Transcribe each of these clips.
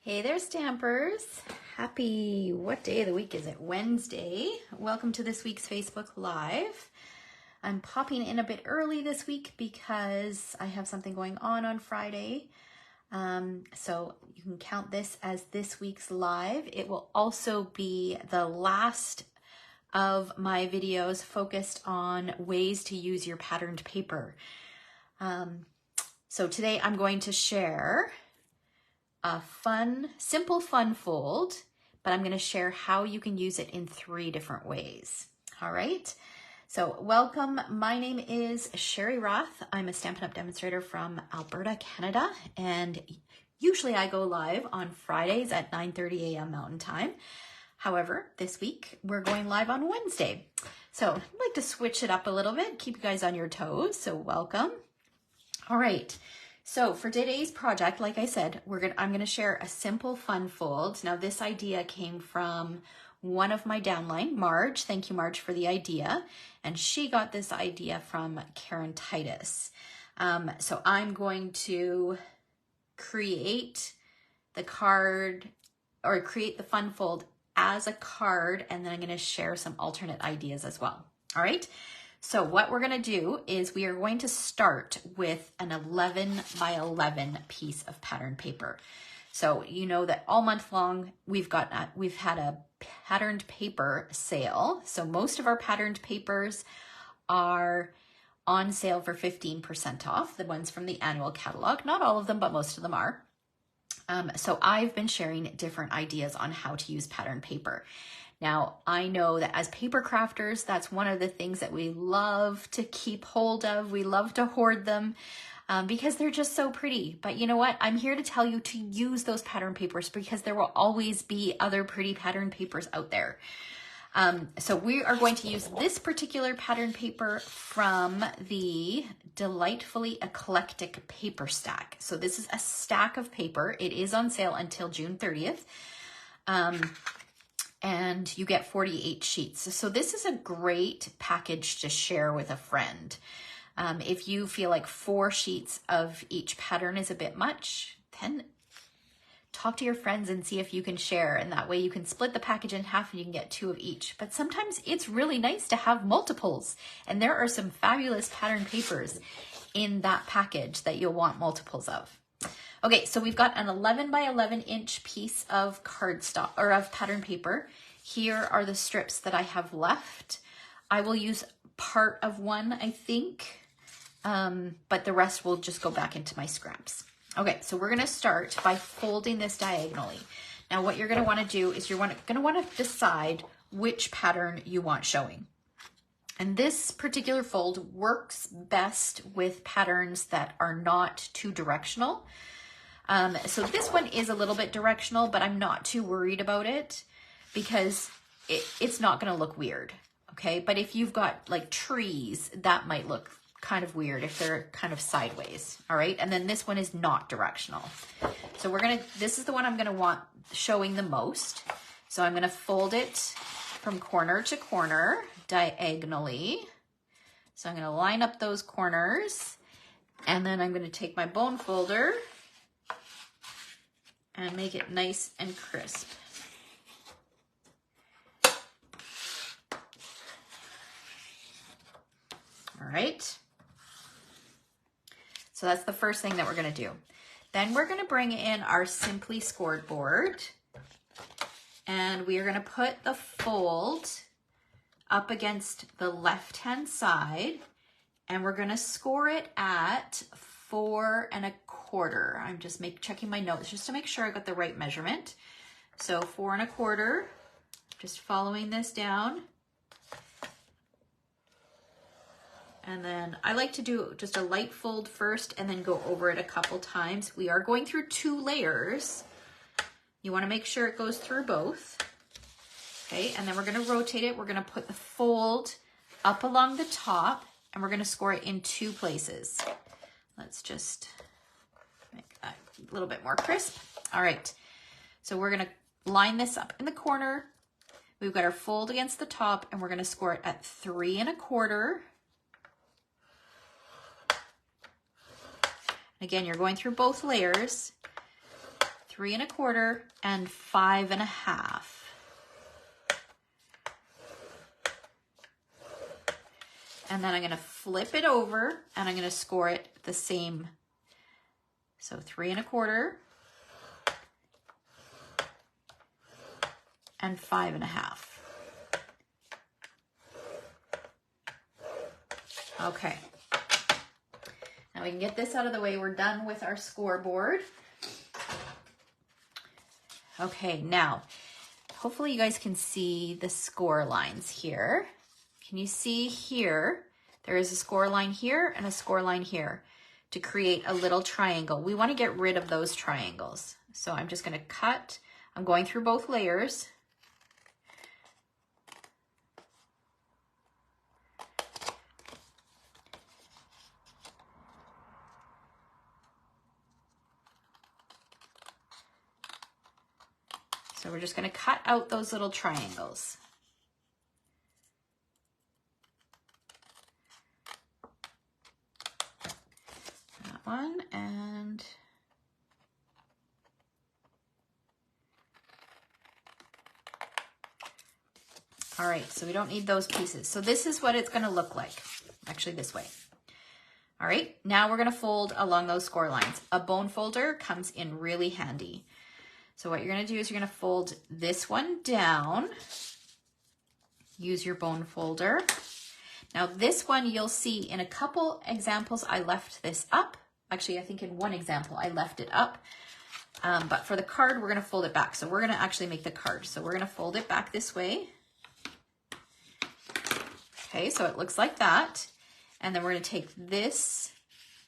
Hey there, Stampers. Happy, what day of the week is it? Wednesday. Welcome to this week's Facebook Live. I'm popping in a bit early this week because I have something going on Friday. So you can count this as this week's live. It will also be the last of my videos focused on ways to use your patterned paper. So today I'm going to share a simple fun fold, but I'm going to share how you can use it in 3 different ways. All right. So welcome. My name is Sherry Roth. I'm a Stampin' Up! Demonstrator from Alberta, Canada, and usually I go live on Fridays at 9:30 a.m. Mountain Time. However, this week we're going live on Wednesday. So I'd like to switch it up a little bit, keep you guys on your toes. So welcome. All right. So for today's project, like I said, I'm gonna share a simple fun fold. Now this idea came from one of my downline, Marge. Thank you, Marge, for the idea. And she got this idea from Karen Titus. So I'm going to create the card or create the fun fold as a card, and then I'm gonna share some alternate ideas as well. All right. So what we're going to do is we are going to start with an 11 by 11 piece of patterned paper. So you know that all month long we've had a patterned paper sale. So most of our patterned papers are on sale for 15% off, the ones from the annual catalog. Not all of them, but most of them are. So I've been sharing different ideas on how to use patterned paper. Now, I know that as paper crafters, that's one of the things that we love to keep hold of. We love to hoard them because they're just so pretty. But you know what? I'm here to tell you to use those pattern papers because there will always be other pretty pattern papers out there. So we are going to use this particular pattern paper from the Delightfully Eclectic Paper Stack. So this is a stack of paper. It is on sale until June 30th. And you get 48 sheets. So this is a great package to share with a friend. If you feel like 4 sheets of each pattern is a bit much, then talk to your friends and see if you can share. And that way you can split the package in half and you can get 2 of each. But sometimes it's really nice to have multiples. And there are some fabulous pattern papers in that package that you'll want multiples of. Okay, so we've got an 11 by 11 inch piece of cardstock or of pattern paper. Here are the strips that I have left. I will use part of one, I think, but the rest will just go back into my scraps. Okay, so we're gonna start by folding this diagonally. Now what you're gonna wanna do is you're gonna wanna decide which pattern you want showing. And this particular fold works best with patterns that are not too directional. So this one is a little bit directional, but I'm not too worried about it because it's not going to look weird, okay? But if you've got like trees, that might look kind of weird if they're kind of sideways, all right? And then this one is not directional. So this is the one I'm going to want showing the most. So I'm going to fold it from corner to corner diagonally. So I'm going to line up those corners, and then I'm going to take my bone folder and make it nice and crisp. All right. So that's the first thing that we're gonna do. Then we're gonna bring in our Simply Scored board, and we are gonna put the fold up against the left-hand side, and we're gonna score it at 4 1/4. I'm just checking my notes just to make sure I got the right measurement. So 4 1/4, just following this down. And then I like to do just a light fold first and then go over it a couple times. We are going through 2 layers. You wanna make sure it goes through both. Okay, and then we're gonna rotate it. We're gonna put the fold up along the top and we're gonna score it in 2 places. Let's just make that a little bit more crisp. All right, so we're gonna line this up in the corner. We've got our fold against the top and we're gonna score it at 3 1/4. Again, you're going through both layers. 3 1/4, and 5 1/2. And then I'm going to flip it over and I'm going to score it the same. So 3 1/4 and 5 1/2. Okay. Now we can get this out of the way. We're done with our scoreboard. Okay, now hopefully you guys can see the score lines here. Can you see here? There is a score line here and a score line here to create a little triangle. We want to get rid of those triangles. So I'm just going to cut. I'm going through both layers. So we're just going to cut out those little triangles. That one, and all right, so we don't need those pieces. So this is what it's going to look like, actually this way. All right, now we're going to fold along those score lines. A bone folder comes in really handy. So what you're going to do is you're going to fold this one down. Use your bone folder. Now this one you'll see in a couple examples I left this up. Actually, I think in one example I left it up. But for the card, we're going to fold it back. So we're going to actually make the card. So we're going to fold it back this way. Okay, so it looks like that. And then we're going to take this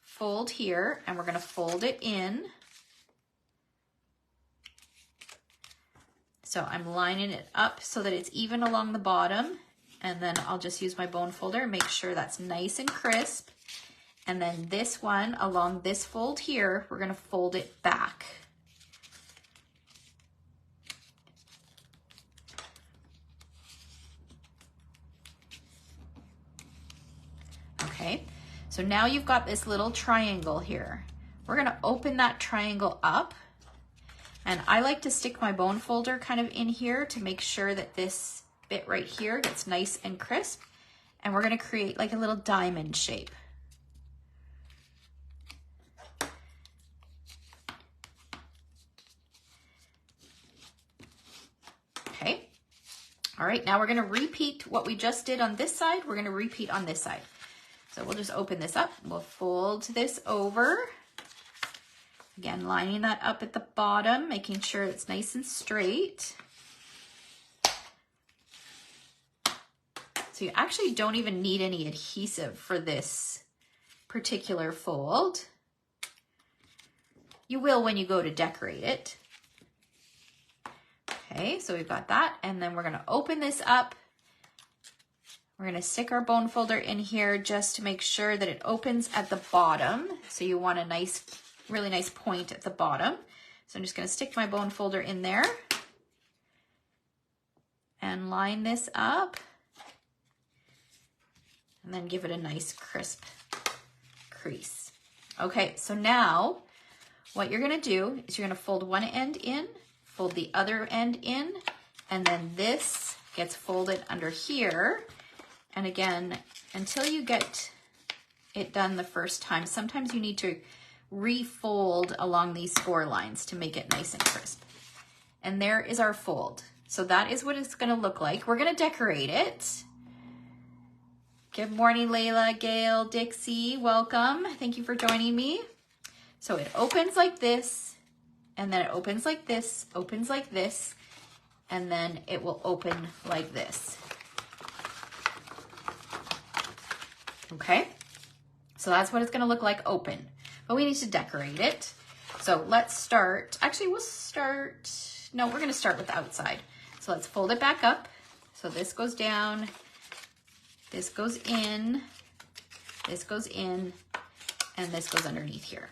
fold here and we're going to fold it in. So I'm lining it up so that it's even along the bottom, and then I'll just use my bone folder and make sure that's nice and crisp. And then this one along this fold here, we're going to fold it back. Okay, so now you've got this little triangle here. We're going to open that triangle up. And I like to stick my bone folder kind of in here to make sure that this bit right here gets nice and crisp. And we're going to create like a little diamond shape. Okay. All right, now we're going to repeat what we just did on this side. We're going to repeat on this side. So we'll just open this up. We'll fold this over. Again, lining that up at the bottom, making sure it's nice and straight. So you actually don't even need any adhesive for this particular fold. You will when you go to decorate it. Okay, so we've got that, and then we're going to open this up. We're going to stick our bone folder in here just to make sure that it opens at the bottom. So you want a nice, really nice point at the bottom. So I'm just going to stick my bone folder in there and line this up and then give it a nice crisp crease. Okay, so now what you're going to do is you're going to fold one end in, fold the other end in, and then this gets folded under here. And again, until you get it done the first time, sometimes you need to refold along these score lines to make it nice and crisp. And there is our fold. So that is what it's going to look like. We're going to decorate it. Good morning, Layla, Gail, Dixie, welcome. Thank you for joining me. So it opens like this, and then it opens like this, and then it will open like this. Okay, so that's what it's going to look like open, but we need to decorate it. So let's start, actually we're going to start with the outside. So let's fold it back up. So this goes down, this goes in, this goes in, and this goes underneath here.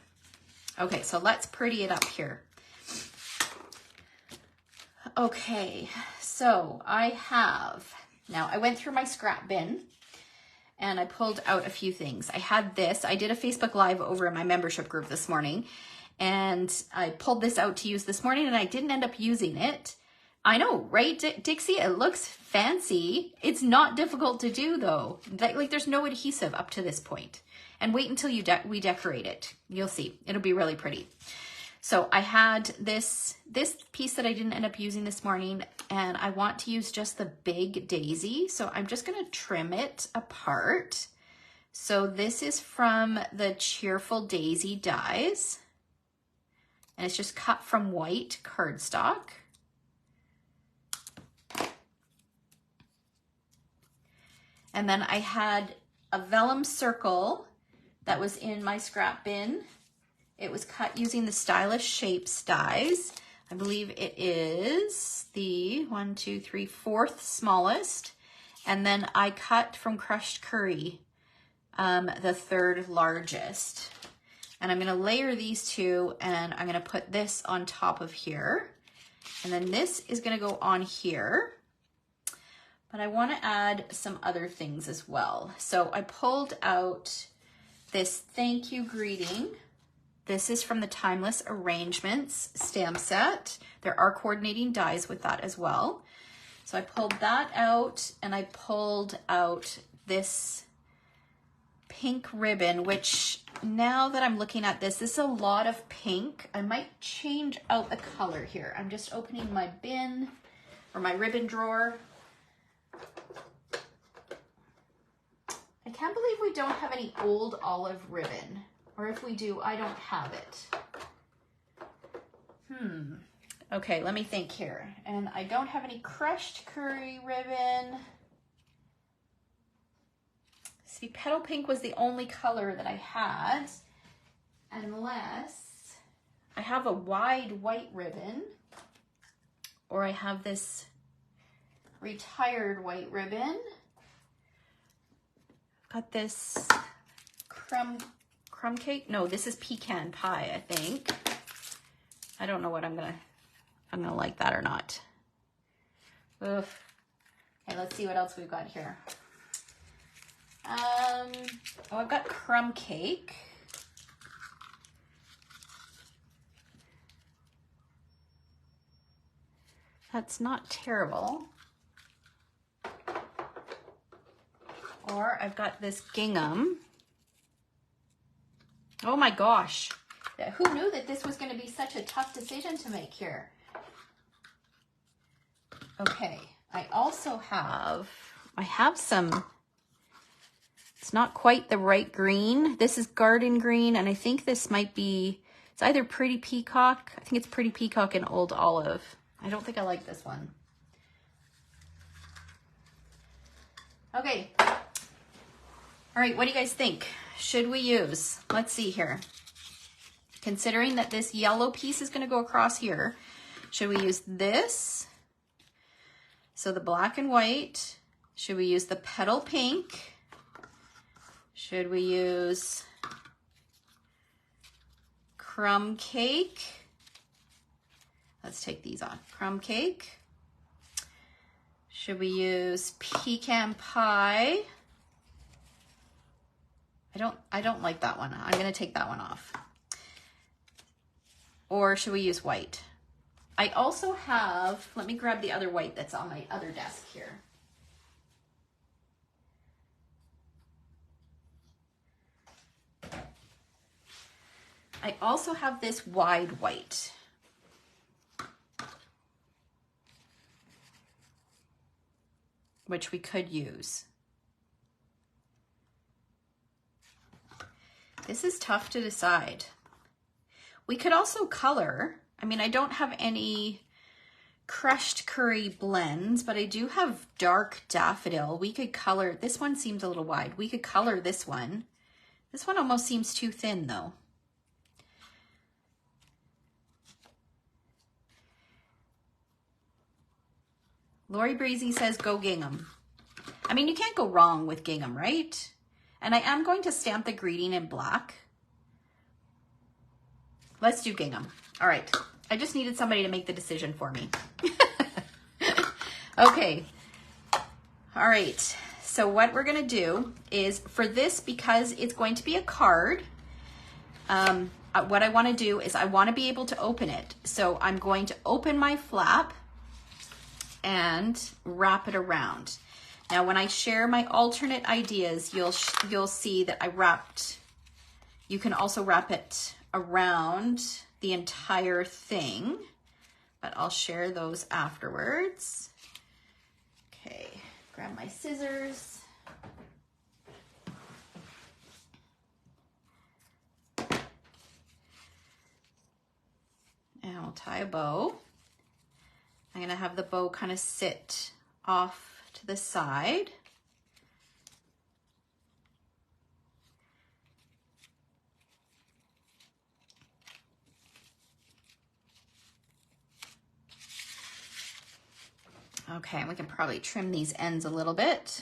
Okay, so let's pretty it up here. Okay, so I went through my scrap bin and I pulled out a few things. I had this, I did a Facebook Live over in my membership group this morning, And I pulled this out to use this morning and I didn't end up using it. I know, right, Dixie? It looks fancy. It's not difficult to do though. Like there's no adhesive up to this point. And wait until we decorate it. You'll see, it'll be really pretty. So I had this piece that I didn't end up using this morning, and I want to use just the big daisy. So I'm just gonna trim it apart. So this is from the Cheerful Daisy dies, and it's just cut from white cardstock. And then I had a vellum circle that was in my scrap bin. It was cut using the Stylish Shapes dies. I believe it is the 4th smallest. And then I cut from Crushed Curry, the 3rd largest. And I'm gonna layer these two, and I'm gonna put this on top of here. And then this is gonna go on here. But I wanna add some other things as well. So I pulled out this thank you greeting. This is from the Timeless Arrangements stamp set. There are coordinating dies with that as well. So I pulled that out, and I pulled out this pink ribbon, which now that I'm looking at this is a lot of pink. I might change out the color here. I'm just opening my bin or my ribbon drawer. I can't believe we don't have any old olive ribbon. Or if we do, I don't have it. Okay, let me think here. And I don't have any Crushed Curry ribbon. See, Petal Pink was the only color that I had, unless I have a wide white ribbon, or I have this retired white ribbon. Got this crumb cake. No, this is pecan pie, I think. I don't know what I'm gonna like that or not. Oof. Okay, let's see what else we've got here. Oh, I've got crumb cake. That's not terrible. Or I've got this gingham. Oh my gosh. Who knew that this was going to be such a tough decision to make here? Okay, I also have, some, it's not quite the right green. This is garden green, and I think this might be, it's either Pretty Peacock. I think it's Pretty Peacock and Old Olive. I don't think I like this one. Okay. All right, what do you guys think? Should we use, let's see here. Considering that this yellow piece is gonna go across here, should we use this? So the black and white. Should we use the Petal Pink? Should we use Crumb Cake? Let's take these on. Crumb Cake. Should we use Pecan Pie? I don't like that one. I'm gonna take that one off. Or should we use white? I also have, let me grab the other white that's on my other desk here. I also have this wide white. Which we could use. This is tough to decide. We could also color. I mean, I don't have any Crushed Curry blends, but I do have dark daffodil. We could color, this one seems a little wide. We could color this one. This one almost seems too thin though. Lori Breezy says, go gingham. I mean, you can't go wrong with gingham, right? And I am going to stamp the greeting in black. Let's do gingham. All right. I just needed somebody to make the decision for me. Okay. All right. So what we're going to do is for this, because it's going to be a card, what I want to do is I want to be able to open it. So I'm going to open my flap and wrap it around. Now, when I share my alternate ideas, you'll see that I wrapped, you can also wrap it around the entire thing, but I'll share those afterwards. Okay, grab my scissors. And I'll tie a bow. I'm gonna have the bow kind of sit off to the side. Okay, and we can probably trim these ends a little bit.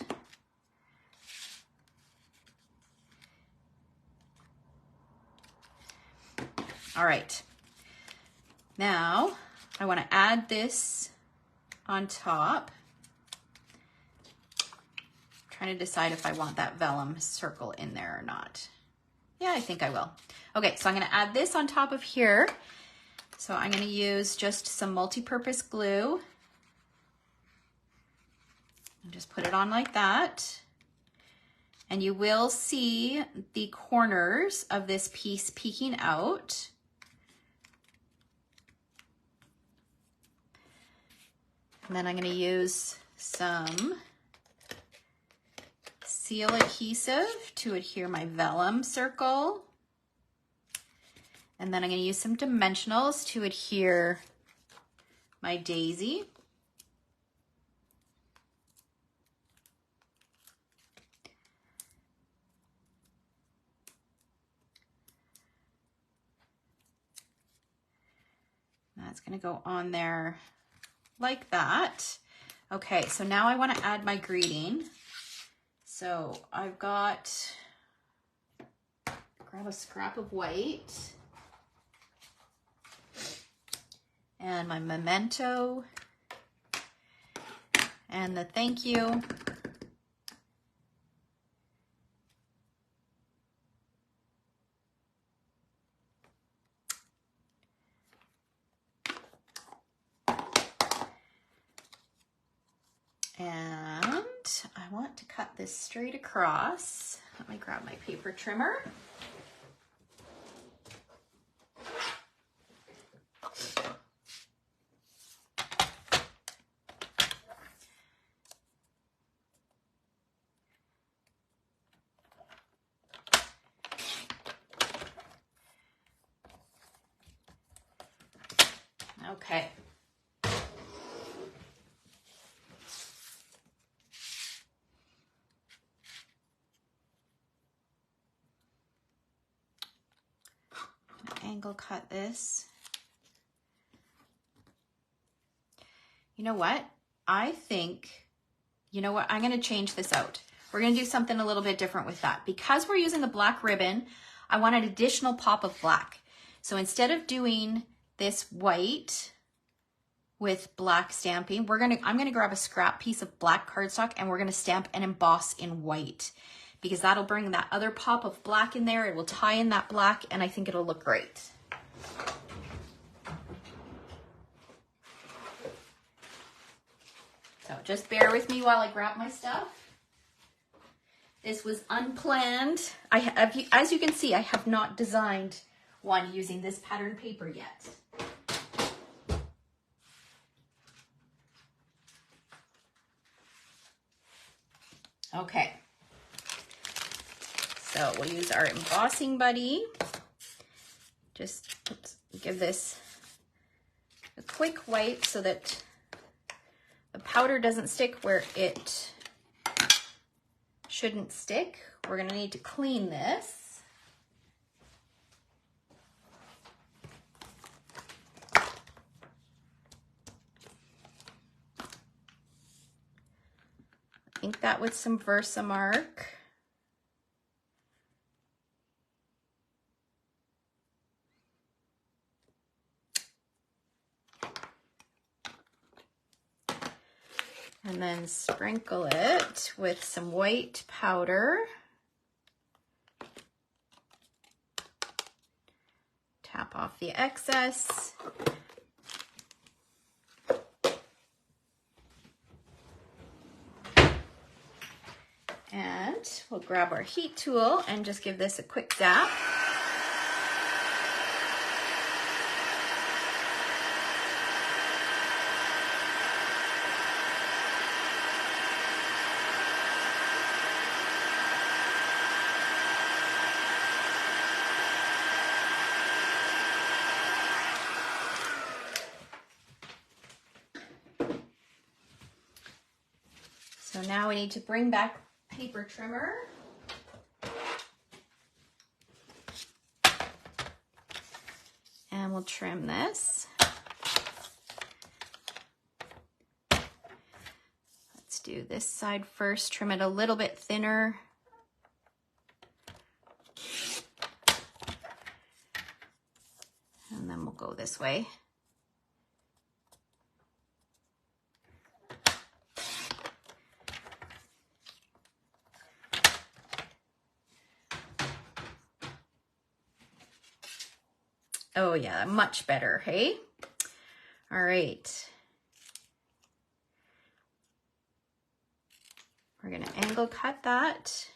All right, now I want to add this on top. I'm trying to decide if I want that vellum circle in there or not. Yeah, I think I will. Okay, so I'm going to add this on top of here. So I'm going to use just some multi-purpose glue and just put it on like that. And you will see the corners of this piece peeking out. And then I'm going to use some seal adhesive to adhere my vellum circle. And then I'm going to use some dimensionals to adhere my daisy. That's going to go on there like that. Okay, so now I want to add my greeting. So I've got, grab a scrap of white and my memento and the thank you. And I want to cut this straight across. Let me grab my paper trimmer. Okay. Angle cut this. You know what? I think, you know what? I'm going to change this out. We're going to do something a little bit different with that. Because we're using the black ribbon, I want an additional pop of black. So instead of doing this white with black stamping, I'm going to grab a scrap piece of black cardstock and we're going to stamp and emboss in white, because that'll bring that other pop of black in there. It will tie in that black and I think it'll look great. So just bear with me while I grab my stuff. This was unplanned. As you can see, I have not designed one using this pattern paper yet. Okay. So we'll use our embossing buddy. Just give this a quick wipe so that the powder doesn't stick where it shouldn't stick. We're going to need to clean this. Ink that with some Versamark. And then sprinkle it with some white powder. the excess. And we'll grab our heat tool and just give this a quick zap. So now we need to bring back paper trimmer. And we'll trim this. Let's do this side first, trim it a little bit thinner. And then we'll go this way. Oh yeah, much better, hey? All right. We're gonna angle cut that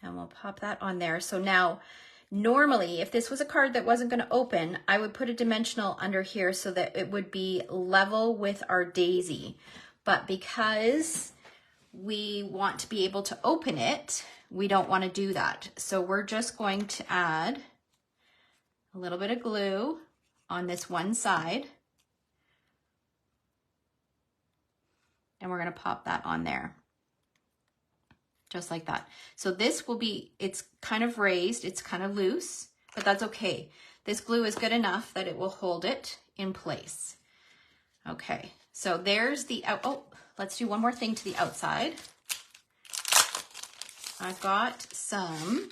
and we'll pop that on there. So now, normally, if this was a card that wasn't gonna open, I would put a dimensional under here so that it would be level with our daisy. But because we want to be able to open it, we don't wanna do that. So we're just going to add a little bit of glue on this one side. And we're gonna pop that on there. Just like that. So this will be, it's kind of raised, it's kind of loose, but that's okay. This glue is good enough that it will hold it in place. Okay, so there's the, oh, let's do one more thing to the outside. I've got some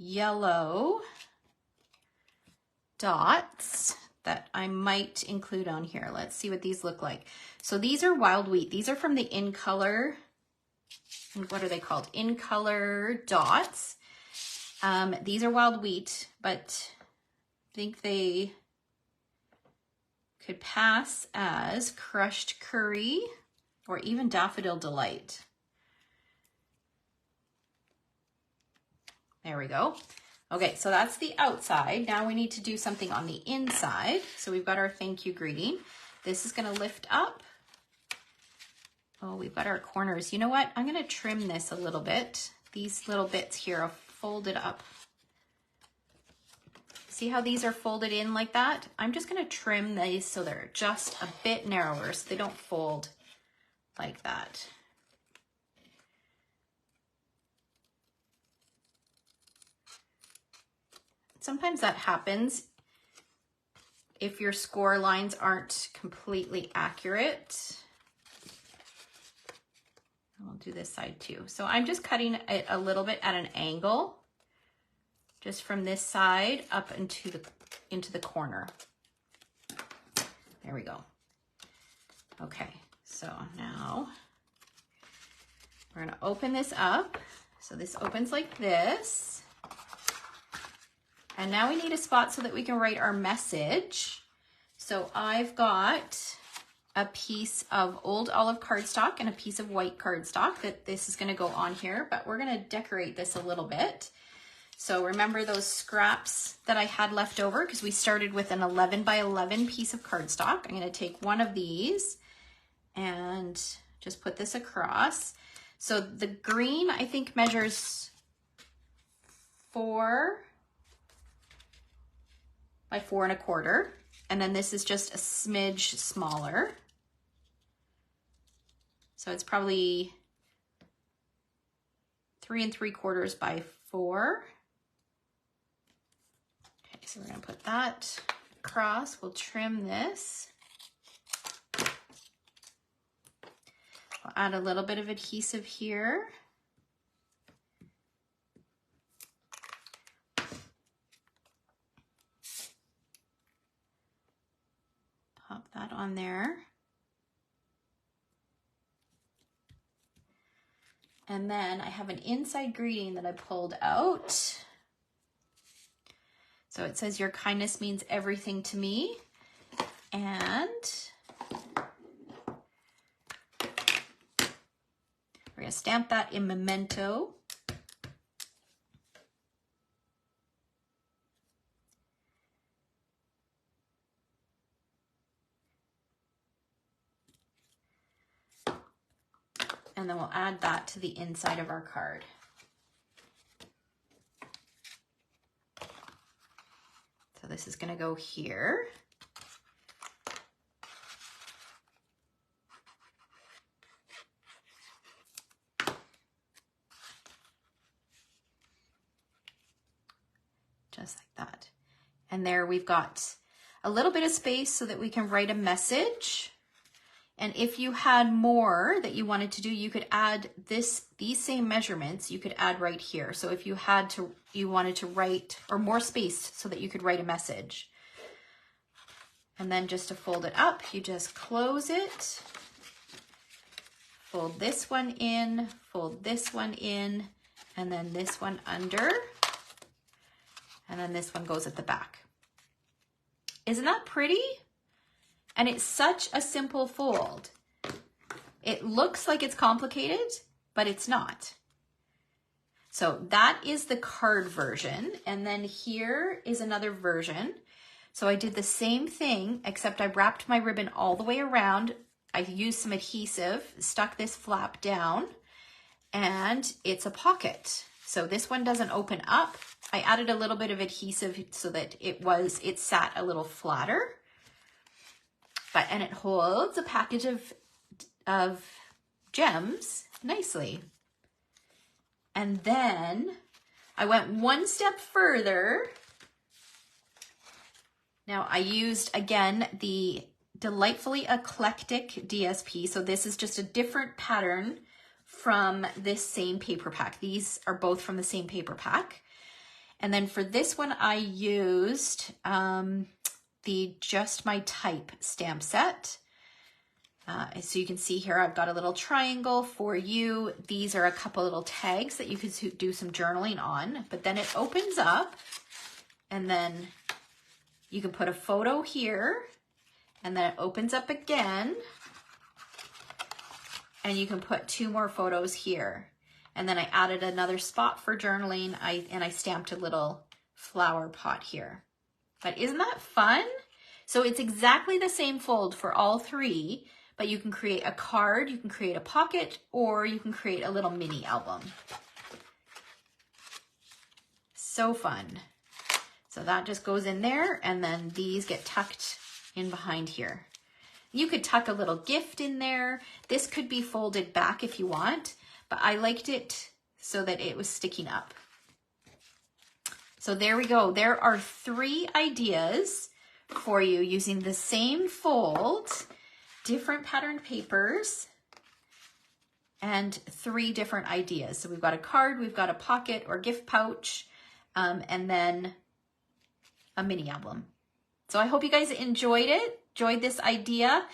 yellow dots that I might include on here. Let's see what these look like. So these are wild wheat. These are from the In Color, what are they called? In Color dots. These are wild wheat, but I think they could pass as crushed curry or even daffodil delight. There we go. Okay, so that's the outside. Now we need to do something on the inside. So we've got our thank you greeting. This is gonna lift up. Oh, we've got our corners. You know what? I'm gonna trim this a little bit. These little bits here are folded up. See how these are folded in like that? I'm just gonna trim these so they're just a bit narrower so they don't fold like that. Sometimes that happens if your score lines aren't completely accurate. I'll do this side too. So I'm just cutting it a little bit at an angle, just from this side up into the corner. There we go. Okay, so now we're gonna open this up. So this opens like this. And now we need a spot so that we can write our message. So I've got a piece of old olive cardstock and a piece of white cardstock that this is gonna go on here, but we're gonna decorate this a little bit. So remember those scraps that I had left over, because we started with an 11 by 11 piece of cardstock. I'm gonna take one of these and just put this across. So the green, I think, measures 4 by 4 1/4. And then this is just a smidge smaller. So it's probably 3 3/4 by 4. Okay, so we're gonna put that across. We'll trim this. I'll add a little bit of adhesive here. Pop that on there. And then I have an inside greeting that I pulled out. So it says, your kindness means everything to me. And we're going to stamp that in memento. And then we'll add that to the inside of our card. So this is going to go here. Just like that. And there we've got a little bit of space so that we can write a message. And if you had more that you wanted to do, you could add these same measurements, you could add right here. So if you wanted to write, or more space so that you could write a message. And then just to fold it up, you just close it, fold this one in, fold this one in, and then this one under, and then this one goes at the back. Isn't that pretty? And it's such a simple fold. It looks like it's complicated, but it's not. So that is the card version. And then here is another version. So I did the same thing, except I wrapped my ribbon all the way around. I used some adhesive, stuck this flap down, and it's a pocket. So this one doesn't open up. I added a little bit of adhesive so that it sat a little flatter. And it holds a package of gems nicely. And then I went one step further. Now I used, again, the Delightfully Eclectic DSP. So this is just a different pattern from this same paper pack. These are both from the same paper pack. And then for this one, I used the Just My Type stamp set. So you can see here, I've got a little triangle for you. These are a couple little tags that you could do some journaling on, but then it opens up and then you can put a photo here and then it opens up again and you can put 2 more photos here. And then I added another spot for journaling and I stamped a little flower pot here. But isn't that fun? So it's exactly the same fold for all 3, but you can create a card, you can create a pocket, or you can create a little mini album. So fun. So that just goes in there, and then these get tucked in behind here. You could tuck a little gift in there. This could be folded back if you want, but I liked it so that it was sticking up. So there we go. There are 3 ideas for you using the same fold, different patterned papers, and 3 different ideas. So we've got a card, we've got a pocket or gift pouch, and then a mini album. So I hope you guys enjoyed this idea.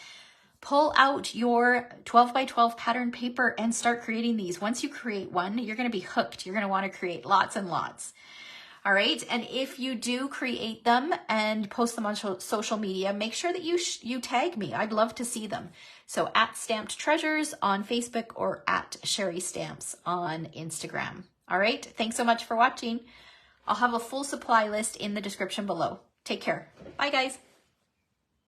Pull out your 12 by 12 pattern paper and start creating these. Once you create one, you're going to be hooked. You're going to want to create lots and lots. All right. And if you do create them and post them on social media, make sure that you tag me. I'd love to see them. So at Stamped Treasures on Facebook or at Sherry Stamps on Instagram. All right. Thanks so much for watching. I'll have a full supply list in the description below. Take care. Bye, guys.